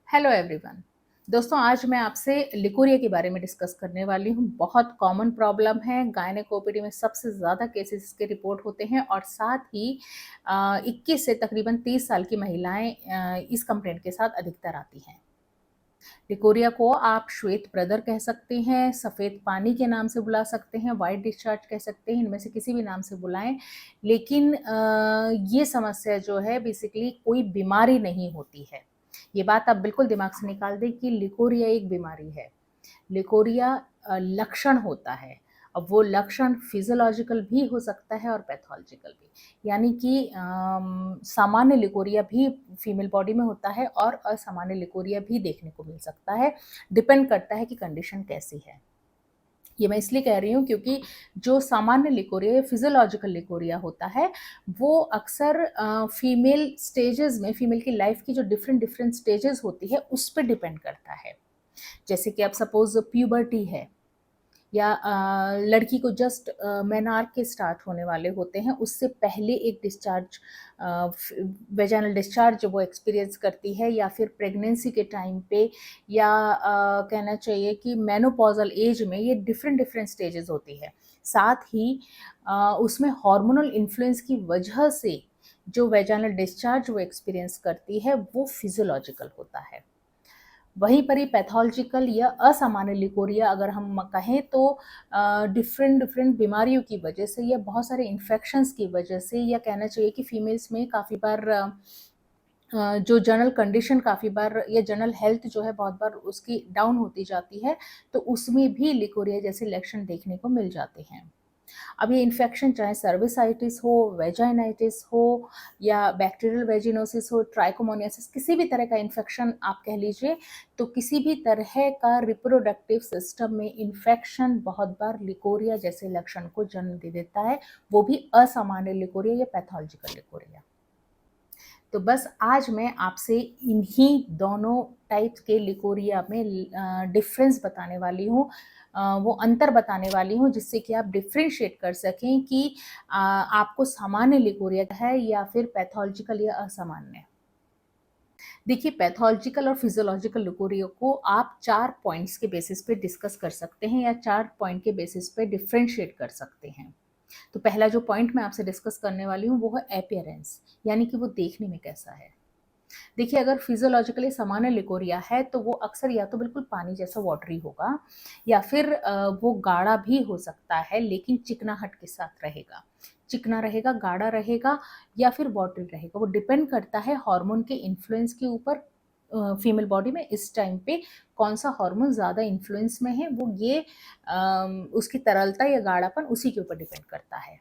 Hello everyone. दोस्तों, आज मैं आपसे लिकोरिया के बारे में डिस्कस करने वाली हूँ। बहुत कॉमन प्रॉब्लम है, गायनेकोपीडी में सबसे ज़्यादा केसेस इसके रिपोर्ट होते हैं और साथ ही 21 से तकरीबन 30 साल की महिलाएं इस कंप्लेंट के साथ अधिकतर आती हैं। लिकोरिया को आप श्वेत प्रदर कह सकते हैं, सफ़ेद पानी के नाम से बुला सकते हैं, वाइट डिस्चार्ज कह सकते हैं, इनमें से किसी भी नाम से बुलाएं। लेकिन ये समस्या जो है बेसिकली कोई बीमारी नहीं होती है। ये बात आप बिल्कुल दिमाग से निकाल दें कि लिकोरिया एक बीमारी है। लिकोरिया लक्षण होता है। अब वो लक्षण फिजियोलॉजिकल भी हो सकता है और पैथोलॉजिकल भी। यानी कि सामान्य लिकोरिया भी फीमेल बॉडी में होता है और असामान्य लिकोरिया भी देखने को मिल सकता है। डिपेंड करता है कि कंडीशन कैसी है। ये मैं इसलिए कह रही हूँ क्योंकि जो सामान्य लिकोरिया फिजियोलॉजिकल लिकोरिया होता है वो अक्सर फीमेल स्टेजेस में, फीमेल की लाइफ की जो डिफरेंट डिफरेंट स्टेजेस होती है उस पर डिपेंड करता है। जैसे कि आप सपोज प्यूबर्टी है या लड़की को जस्ट मेनार्क के स्टार्ट होने वाले होते हैं, उससे पहले एक डिस्चार्ज, वेजाइनल डिस्चार्ज जो वो एक्सपीरियंस करती है, या फिर प्रेगनेंसी के टाइम पे, या कहना चाहिए कि मेनोपॉजल एज में, ये डिफरेंट डिफरेंट स्टेजेस होती है। साथ ही उसमें हार्मोनल इन्फ्लुएंस की वजह से जो वेजाइनल डिस्चार्ज वो एक्सपीरियंस करती है वो फिजियोलॉजिकल होता है। वहीं पर ही पैथोलॉजिकल या असामान्य लिकोरिया अगर हम कहें तो डिफरेंट डिफरेंट बीमारियों की वजह से या बहुत सारे इन्फेक्शंस की वजह से, या कहना चाहिए कि फीमेल्स में काफ़ी बार जो जनरल कंडीशन काफ़ी बार या जनरल हेल्थ जो है बहुत बार उसकी डाउन होती जाती है, तो उसमें भी लिकोरिया जैसे लक्षण देखने को मिल जाते हैं। अब ये इन्फेक्शन चाहे सर्विसाइटिस हो, वेजाइनाइटिस हो, या बैक्टीरियल वेजिनोसिस हो, ट्राइकोमोनियासिस, किसी भी तरह का इन्फेक्शन आप कह लीजिए, तो किसी भी तरह का रिप्रोडक्टिव सिस्टम में इन्फेक्शन बहुत बार लिकोरिया जैसे लक्षण को जन्म दे देता है, वो भी असामान्य लिकोरिया या पैथोलॉजिकल लिकोरिया। तो बस आज मैं आपसे इन्हीं दोनों टाइप के लिकोरिया में डिफरेंस बताने वाली हूँ, वो अंतर बताने वाली हूँ, जिससे कि आप डिफ्रेंशिएट कर सकें कि आपको सामान्य लिकोरिया है या फिर पैथोलॉजिकल या असामान्य। देखिए, पैथोलॉजिकल और फिजियोलॉजिकल लिकोरिया को आप 4 पॉइंट्स के बेसिस पे डिस्कस कर सकते हैं या 4 पॉइंट के बेसिस पे डिफ्रेंशिएट कर सकते हैं। तो पहला जो पॉइंट मैं आपसे डिस्कस करने वाली हूँ वो है अपीयरेंस, यानी कि वो देखने में कैसा है। देखिए, अगर फिजियोलॉजिकली सामान्य लिकोरिया है तो वो अक्सर या तो बिल्कुल पानी जैसा वाटरी होगा, या फिर वो गाढ़ा भी हो सकता है लेकिन चिकनाहट के साथ रहेगा। चिकना रहेगा, गाढ़ा रहेगा, या फिर वाटरी रहेगा। वो डिपेंड करता है हार्मोन के इन्फ्लुएंस के ऊपर। फीमेल बॉडी में इस टाइम पे कौन सा हार्मोन ज़्यादा इन्फ्लुएंस में है, वो ये उसकी तरलता या गाढ़ापन उसी के ऊपर डिपेंड करता है।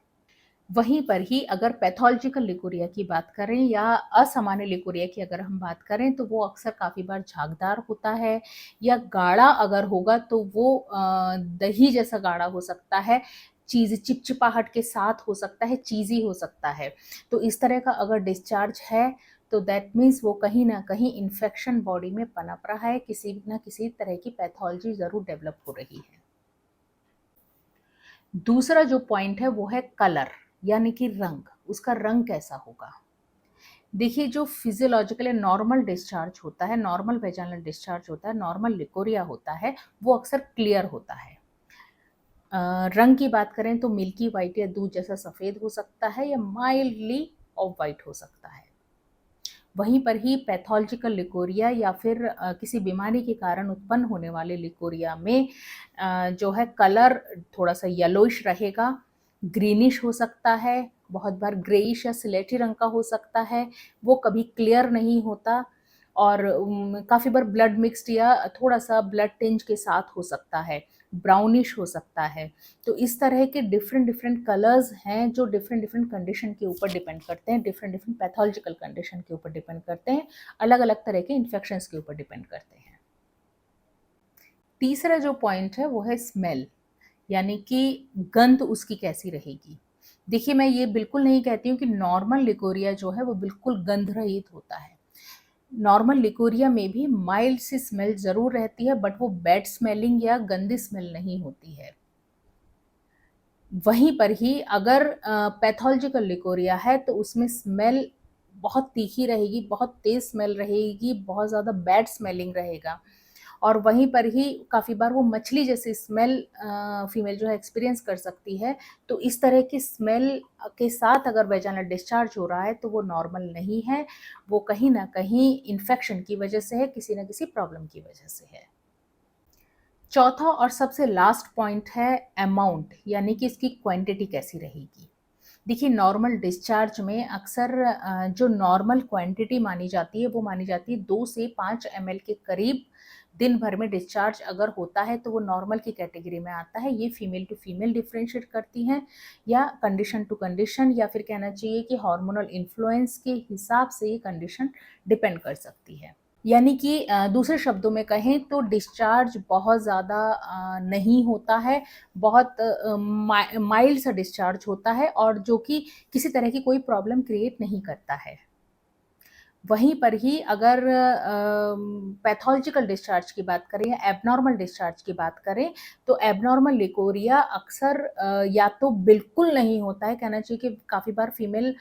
वहीं पर ही अगर पैथोलॉजिकल लिकोरिया की बात करें या असामान्य लिकोरिया की अगर हम बात करें, तो वो अक्सर काफ़ी बार झागदार होता है, या गाढ़ा अगर होगा तो वो दही जैसा गाढ़ा हो सकता है, चीज़ चिपचिपाहट के साथ हो सकता है, चीज़ी हो सकता है। तो इस तरह का अगर डिस्चार्ज है तो दैट मीन्स वो कहीं ना कहीं इन्फेक्शन बॉडी में पनप रहा है, किसी ना किसी तरह की पैथोलॉजी ज़रूर डेवलप हो रही है। दूसरा जो पॉइंट है वो है कलर, यानी कि रंग। उसका रंग कैसा होगा। देखिए, जो फिजियोलॉजिकल नॉर्मल डिस्चार्ज होता है, नॉर्मल वेजाइनल डिस्चार्ज होता है, नॉर्मल लिकोरिया होता है, वो अक्सर क्लियर होता है। रंग की बात करें तो मिल्की वाइट या दूध जैसा सफ़ेद हो सकता है, या माइल्डली ऑफ वाइट हो सकता है। वहीं पर ही पैथोलॉजिकल लिकोरिया या फिर किसी बीमारी के कारण उत्पन्न होने वाले लिकोरिया में जो है कलर थोड़ा सा येलोइश रहेगा, ग्रीनिश हो सकता है, बहुत बार ग्रेइश या सिलेटी रंग का हो सकता है, वो कभी क्लियर नहीं होता, और काफ़ी बार ब्लड मिक्स्ड या थोड़ा सा ब्लड टिंज के साथ हो सकता है, ब्राउनिश हो सकता है। तो इस तरह के डिफरेंट डिफरेंट कलर्स हैं जो डिफरेंट डिफरेंट कंडीशन के ऊपर डिपेंड करते हैं, डिफरेंट डिफरेंट पैथोलॉजिकल कंडीशन के ऊपर डिपेंड करते हैं, अलग अलग तरह के इन्फेक्शंस के ऊपर डिपेंड करते हैं। तीसरा जो पॉइंट है वो है स्मेल, यानी कि गंध उसकी कैसी रहेगी। देखिए, मैं ये बिल्कुल नहीं कहती हूँ कि नॉर्मल लिकोरिया जो है वो बिल्कुल गंध रहित होता है। नॉर्मल लिकोरिया में भी माइल्ड सी स्मेल ज़रूर रहती है, बट वो बैड स्मेलिंग या गंदी स्मेल नहीं होती है। वहीं पर ही अगर पैथोलॉजिकल लिकोरिया है तो उसमें स्मेल बहुत तीखी रहेगी, बहुत तेज़ स्मेल रहेगी, बहुत ज़्यादा बैड स्मेलिंग रहेगा। और वहीं पर ही काफ़ी बार वो मछली जैसी स्मेल फीमेल जो है एक्सपीरियंस कर सकती है। तो इस तरह की स्मेल के साथ अगर वेजाइनल डिस्चार्ज हो रहा है तो वो नॉर्मल नहीं है, वो कहीं न कहीं इन्फेक्शन की वजह से है, किसी न किसी प्रॉब्लम की वजह से है। चौथा और सबसे लास्ट पॉइंट है अमाउंट, यानी कि इसकी क्वांटिटी कैसी रहेगी। देखिए, नॉर्मल डिस्चार्ज में अक्सर जो नॉर्मल क्वांटिटी मानी जाती है वो मानी जाती है 2 से 5 ml के करीब दिन भर में डिस्चार्ज अगर होता है तो वो नॉर्मल की कैटेगरी में आता है। ये फीमेल टू फीमेल डिफरेंशिएट करती हैं या कंडीशन टू कंडीशन, या फिर कहना चाहिए कि हार्मोनल इन्फ्लुएंस के हिसाब से ये कंडीशन डिपेंड कर सकती है। यानी कि दूसरे शब्दों में कहें तो डिस्चार्ज बहुत ज़्यादा नहीं होता है, बहुत माइल्ड सा डिस्चार्ज होता है और जो कि किसी तरह की कोई प्रॉब्लम क्रिएट नहीं करता है। वहीं पर ही अगर पैथोलॉजिकल डिस्चार्ज की बात करें या एबनॉर्मल डिस्चार्ज की बात करें, तो एबनॉर्मल लिकोरिया अक्सर या तो बिल्कुल नहीं होता है, कहना चाहिए कि काफ़ी बार फीमेल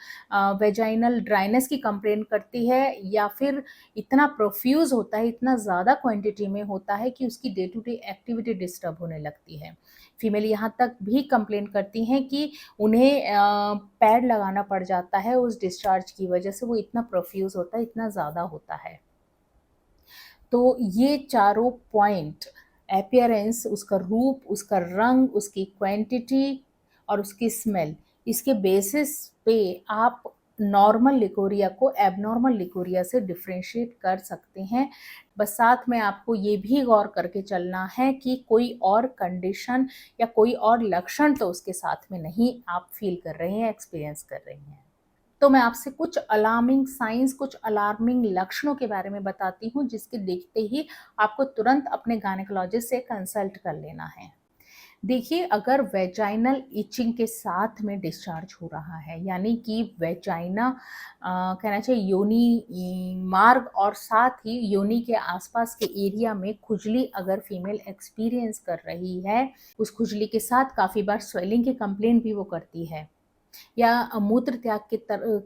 वेजाइनल ड्राइनेस की कंप्लेन करती है, या फिर इतना प्रोफ्यूज़ होता है, इतना ज़्यादा क्वांटिटी में होता है कि उसकी day to day activity disturb होने लगती है। फीमेल यहाँ तक भी कंप्लेन करती हैं कि उन्हें पैड लगाना पड़ जाता है उस डिस्चार्ज की वजह से, वो इतना प्रोफ्यूज़ होता है, इतना ज़्यादा होता है। तो ये चारों पॉइंट, अपीयरेंस, उसका रूप, उसका रंग, उसकी क्वांटिटी और उसकी स्मेल, इसके बेसिस पे आप नॉर्मल लिकोरिया को एबनॉर्मल लिकोरिया से डिफरेंशिएट कर सकते हैं। बस साथ में आपको ये भी गौर करके चलना है कि कोई और कंडीशन या कोई और लक्षण तो उसके साथ में नहीं आप फील कर रहे हैं, एक्सपीरियंस कर रहे हैं। तो मैं आपसे कुछ अलार्मिंग साइंस, कुछ अलार्मिंग लक्षणों के बारे में बताती हूँ, जिसके देखते ही आपको तुरंत अपने गायनेकोलॉजिस्ट से कंसल्ट कर लेना है। देखिए, अगर वेजाइनल इचिंग के साथ में डिस्चार्ज हो रहा है, यानी कि वेजाइना कहना चाहिए योनि मार्ग और साथ ही योनि के आसपास के एरिया में खुजली अगर फीमेल एक्सपीरियंस कर रही है, उस खुजली के साथ काफ़ी बार स्वेलिंग की कंप्लेन भी वो करती है, या मूत्र त्याग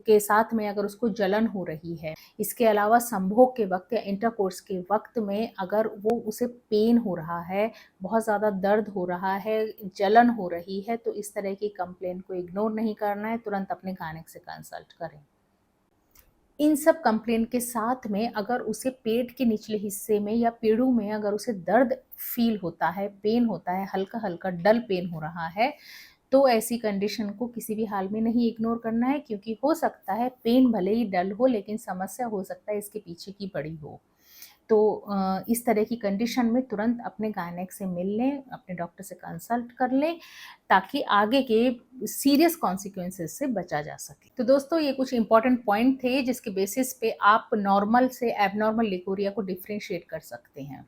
के साथ में अगर उसको जलन हो रही है। इसके अलावा संभोग के वक़्त या इंटरकोर्स के वक़्त में अगर वो उसे पेन हो रहा है, बहुत ज़्यादा दर्द हो रहा है, जलन हो रही है, तो इस तरह की कंप्लेंट को इग्नोर नहीं करना है, तुरंत अपने गायनेक से कंसल्ट करें। इन सब कंप्लेंट के साथ में अगर उसे पेट के निचले हिस्से में या पेड़ों में अगर उसे दर्द फ़ील होता है, पेन होता है, हल्का-हल्का डल पेन हो रहा है, तो ऐसी कंडीशन को किसी भी हाल में नहीं इग्नोर करना है, क्योंकि हो सकता है पेन भले ही डल हो लेकिन समस्या हो सकता है इसके पीछे की बड़ी हो। तो इस तरह की कंडीशन में तुरंत अपने गायनेक से मिल लें, अपने डॉक्टर से कंसल्ट कर लें, ताकि आगे के सीरियस कॉन्सिक्वेंसेस से बचा जा सके। तो दोस्तों, ये कुछ इंपॉर्टेंट पॉइंट थे जिसके बेसिस पे आप नॉर्मल से एबनॉर्मल लिकोरिया को डिफरेंशिएट कर सकते हैं।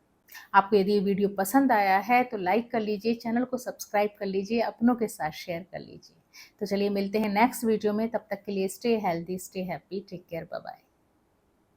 आपको यदि ये वीडियो पसंद आया है तो लाइक कर लीजिए, चैनल को सब्सक्राइब कर लीजिए, अपनों के साथ शेयर कर लीजिए। तो चलिए मिलते हैं नेक्स्ट वीडियो में, तब तक के लिए stay healthy, stay happy, take care, bye bye.